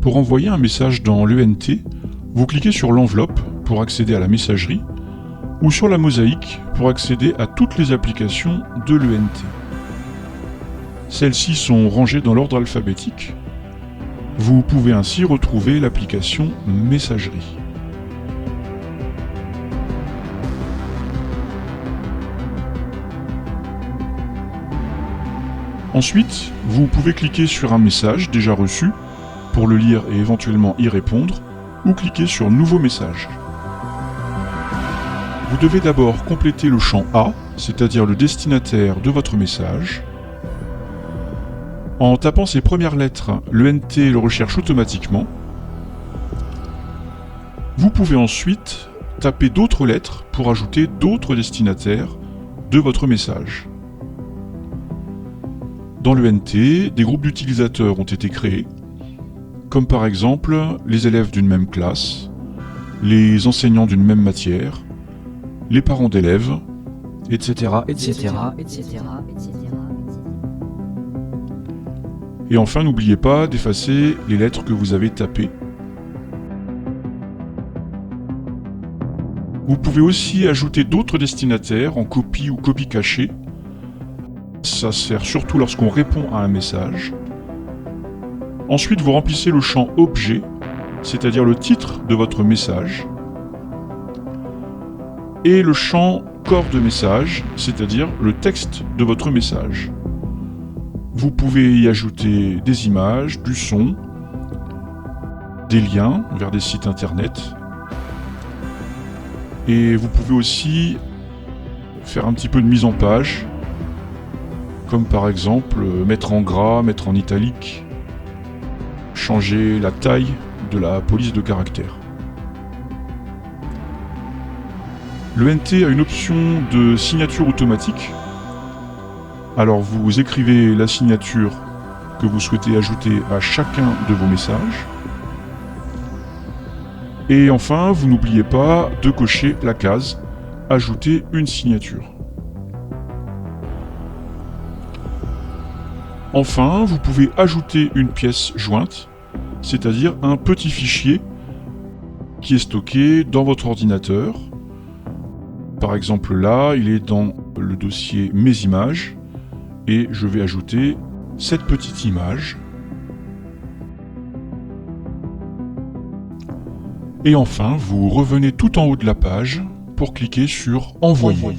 Pour envoyer un message dans l'ENT, vous cliquez sur l'enveloppe pour accéder à la messagerie ou sur la mosaïque pour accéder à toutes les applications de l'ENT. Celles-ci sont rangées dans l'ordre alphabétique. Vous pouvez ainsi retrouver l'application Messagerie. Ensuite, vous pouvez cliquer sur un message déjà reçu pour le lire et éventuellement y répondre, ou cliquer sur Nouveau message. Vous devez d'abord compléter le champ A, c'est-à-dire le destinataire de votre message. En tapant ces premières lettres, l'ENT le recherche automatiquement. Vous pouvez ensuite taper d'autres lettres pour ajouter d'autres destinataires de votre message. Dans l'ENT, des groupes d'utilisateurs ont été créés, comme par exemple les élèves d'une même classe, les enseignants d'une même matière, les parents d'élèves, etc. Et enfin, n'oubliez pas d'effacer les lettres que vous avez tapées. Vous pouvez aussi ajouter d'autres destinataires en copie ou copie cachée. Ça sert surtout lorsqu'on répond à un message. Ensuite, vous remplissez le champ objet, c'est-à-dire le titre de votre message, et le champ corps de message, c'est-à-dire le texte de votre message. Vous pouvez y ajouter des images, du son, des liens vers des sites internet, et vous pouvez aussi faire un petit peu de mise en page, comme par exemple mettre en gras, mettre en italique, changer la taille de la police de caractère. L'ENT a une option de signature automatique. Alors vous écrivez la signature que vous souhaitez ajouter à chacun de vos messages. Et enfin, vous n'oubliez pas de cocher la case « Ajouter une signature ». Enfin, vous pouvez ajouter une pièce jointe, c'est-à-dire un petit fichier qui est stocké dans votre ordinateur. Par exemple là, il est dans le dossier Mes images et je vais ajouter cette petite image. Et enfin, vous revenez tout en haut de la page pour cliquer sur Envoyer.